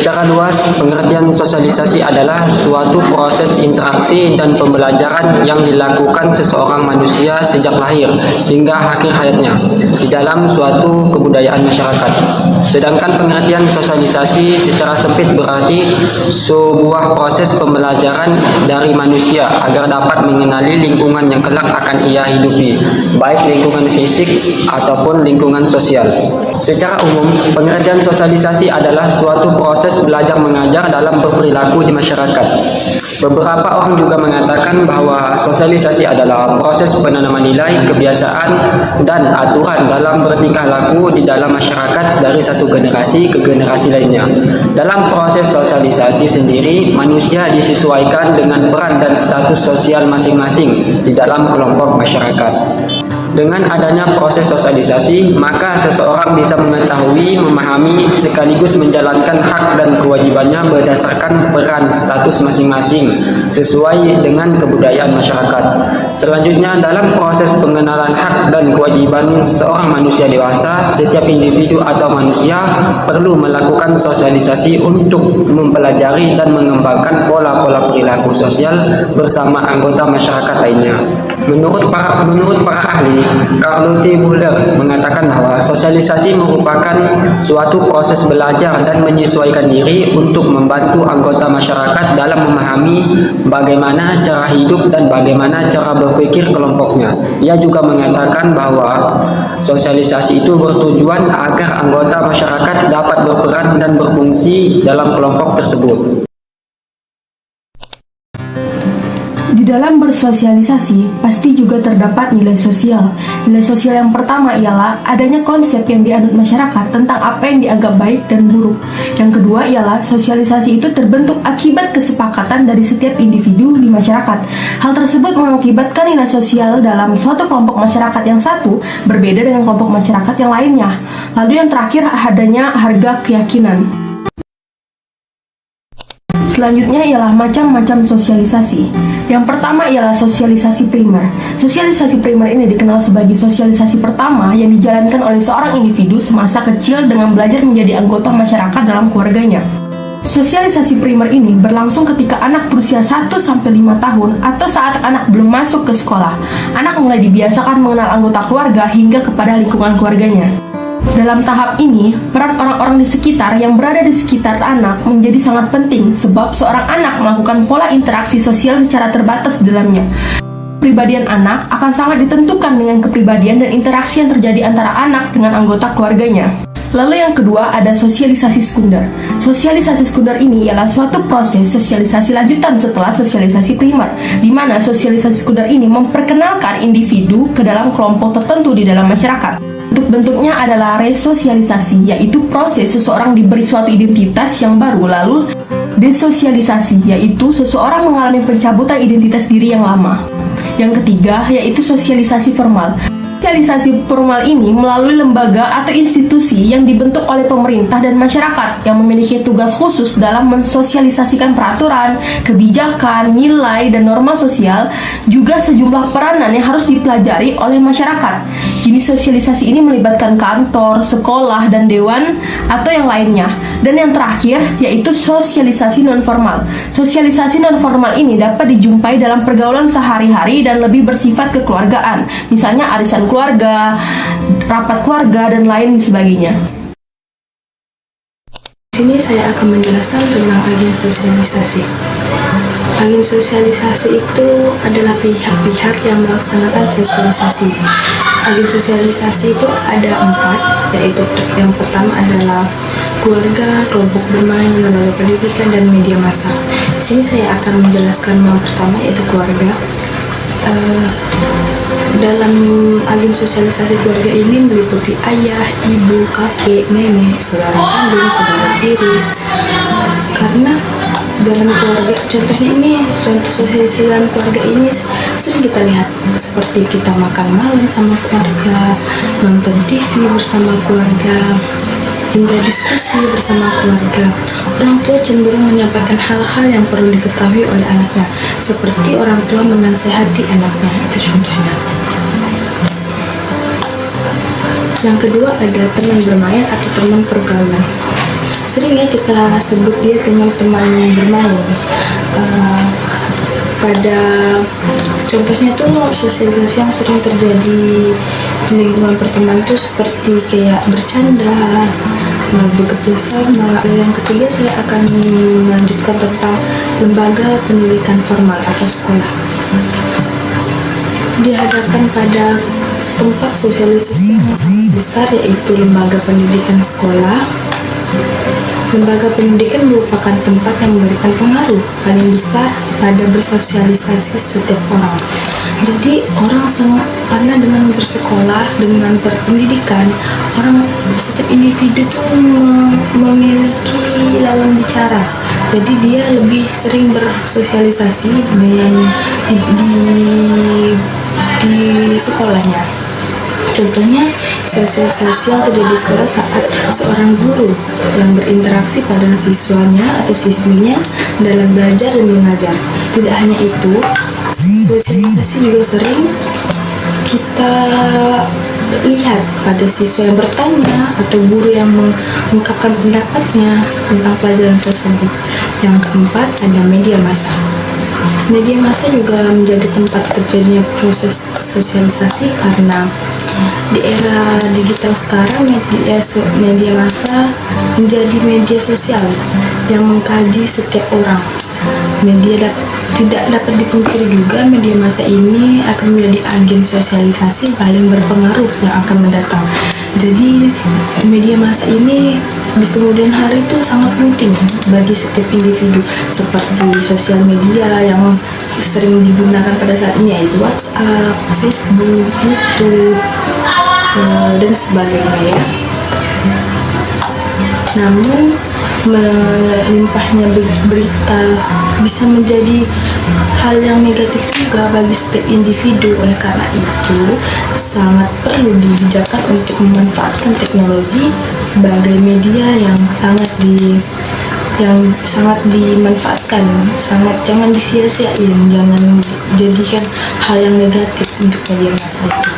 Secara luas, pengertian sosialisasi adalah suatu proses interaksi dan pembelajaran yang dilakukan seseorang manusia sejak lahir hingga akhir hayatnya di dalam suatu kebudayaan masyarakat. Sedangkan pengertian sosialisasi secara sempit berarti sebuah proses pembelajaran dari manusia agar dapat mengenali lingkungan yang kelak akan ia hidupi, baik lingkungan fisik ataupun lingkungan sosial. Secara umum, pengertian sosialisasi adalah suatu proses belajar mengajar dalam berperilaku di masyarakat. Beberapa orang juga mengatakan bahwa sosialisasi adalah proses penanaman nilai, kebiasaan, dan aturan dalam bertingkah laku di dalam masyarakat dari satu generasi ke generasi lainnya. Dalam proses sosialisasi sendiri, manusia disesuaikan dengan peran dan status sosial masing-masing di dalam kelompok masyarakat. Dengan adanya proses sosialisasi, maka seseorang bisa mengetahui, memahami, sekaligus menjalankan hak dan kewajibannya berdasarkan peran status masing-masing sesuai dengan kebudayaan masyarakat. Selanjutnya, dalam proses pengenalan hak dan kewajiban seorang manusia dewasa, setiap individu atau manusia perlu melakukan sosialisasi untuk mempelajari dan mengembangkan pola-pola perilaku sosial bersama anggota masyarakat lainnya. Menurut para ahli, Carlo T. Buhler mengatakan bahwa sosialisasi merupakan suatu proses belajar dan menyesuaikan diri untuk membantu anggota masyarakat dalam memahami bagaimana cara hidup dan bagaimana cara berpikir kelompoknya. Ia juga mengatakan bahwa sosialisasi itu bertujuan agar anggota masyarakat dapat berperan dan berfungsi dalam kelompok tersebut. Di dalam bersosialisasi, pasti juga terdapat nilai sosial. Nilai sosial yang pertama ialah adanya konsep yang dianut masyarakat tentang apa yang dianggap baik dan buruk. Yang kedua ialah sosialisasi itu terbentuk akibat kesepakatan dari setiap individu di masyarakat. Hal tersebut mengakibatkan nilai sosial dalam suatu kelompok masyarakat yang satu berbeda dengan kelompok masyarakat yang lainnya. Lalu yang terakhir adanya harga keyakinan. Selanjutnya ialah macam-macam sosialisasi. Yang pertama ialah sosialisasi primer. Sosialisasi primer ini dikenal sebagai sosialisasi pertama yang dijalankan oleh seorang individu semasa kecil dengan belajar menjadi anggota masyarakat dalam keluarganya. Sosialisasi primer ini berlangsung ketika anak berusia 1-5 tahun atau saat anak belum masuk ke sekolah. Anak mulai dibiasakan mengenal anggota keluarga hingga kepada lingkungan keluarganya. Dalam tahap ini, peran orang-orang di sekitar yang berada di sekitar anak menjadi sangat penting sebab seorang anak melakukan pola interaksi sosial secara terbatas di dalamnya. Kepribadian anak akan sangat ditentukan dengan kepribadian dan interaksi yang terjadi antara anak dengan anggota keluarganya. Lalu yang kedua ada sosialisasi sekunder. Sosialisasi sekunder ini ialah suatu proses sosialisasi lanjutan setelah sosialisasi primer, di mana sosialisasi sekunder ini memperkenalkan individu ke dalam kelompok tertentu di dalam masyarakat. Bentuk-bentuknya adalah resosialisasi, yaitu proses seseorang diberi suatu identitas yang baru, lalu desosialisasi, yaitu seseorang mengalami pencabutan identitas diri yang lama. Yang ketiga, yaitu sosialisasi formal. Sosialisasi formal ini melalui lembaga atau institusi yang dibentuk oleh pemerintah dan masyarakat yang memiliki tugas khusus dalam mensosialisasikan peraturan, kebijakan, nilai, dan norma sosial, juga sejumlah peranan yang harus dipelajari oleh masyarakat. Jenis sosialisasi ini melibatkan kantor, sekolah, dan dewan atau yang lainnya. Dan yang terakhir yaitu sosialisasi non-formal. Sosialisasi non-formal ini dapat dijumpai dalam pergaulan sehari-hari dan lebih bersifat kekeluargaan, misalnya arisan keluarga, rapat keluarga, dan lain sebagainya. Di sini saya akan menjelaskan tentang agen sosialisasi. Agen sosialisasi itu adalah pihak-pihak yang melaksanakan sosialisasi. Agen sosialisasi itu ada 4, yaitu yang pertama adalah keluarga, kelompok bermain, lembaga pendidikan, dan media massa. Di sini saya akan menjelaskan yang pertama yaitu keluarga. Dalam agen sosialisasi keluarga ini meliputi ayah, ibu, kakek, nenek, saudara kandung, saudara tiri. Karena dalam keluarga, contohnya ini, contoh sosialisasi dalam keluarga ini sering kita lihat seperti kita makan malam sama keluarga, nonton TV bersama keluarga, hingga diskusi bersama keluarga. Orang tua cenderung menyampaikan hal-hal yang perlu diketahui oleh anaknya, seperti orang tua menasehati anaknya, itu contohnya. Yang kedua ada teman bermain atau teman pergaulan. sering ya kita sebut dia dengan teman bermain. Pada contohnya tuh sosialisasi yang sering terjadi di lingkungan pertemanan tuh seperti kayak bercanda, bekerja sama. Yang ketiga saya akan melanjutkan tentang lembaga pendidikan formal atau sekolah. Dihadapkan pada tempat sosialisasi yang sangat besar yaitu lembaga pendidikan sekolah. Lembaga pendidikan merupakan tempat yang memberikan pengaruh paling besar pada bersosialisasi setiap orang. Jadi orang sangat, karena dengan bersekolah, dengan berpendidikan, orang setiap individu itu memiliki lawan bicara. Jadi dia lebih sering bersosialisasi dengan di sekolahnya. Contohnya, sosialisasi yang terjadi di sekolah saat seorang guru yang berinteraksi pada siswanya atau siswinya dalam belajar dan mengajar. Tidak hanya itu, sosialisasi juga sering kita lihat pada siswa yang bertanya atau guru yang mengungkapkan pendapatnya tentang pelajaran tersebut. Yang keempat, ada media massa. Media massa juga menjadi tempat terjadinya proses sosialisasi karena di era digital sekarang media massa menjadi media sosial yang mengkaji setiap orang. Tidak dapat dipungkiri juga media massa ini akan menjadi agen sosialisasi paling berpengaruh yang akan mendatang. Jadi media massa ini di kemudian hari itu sangat penting bagi setiap individu, seperti sosial media yang sering digunakan pada saat ini yaitu WhatsApp, Facebook, YouTube, dan sebagainya ya. Namun melimpahnya berita bisa menjadi hal yang negatif juga bagi setiap individu. Oleh karena itu sangat perlu dibijakkan untuk memanfaatkan teknologi sebagai media yang sangat dimanfaatkan, jangan disia-siain, jangan jadikan hal yang negatif untuk media massa itu.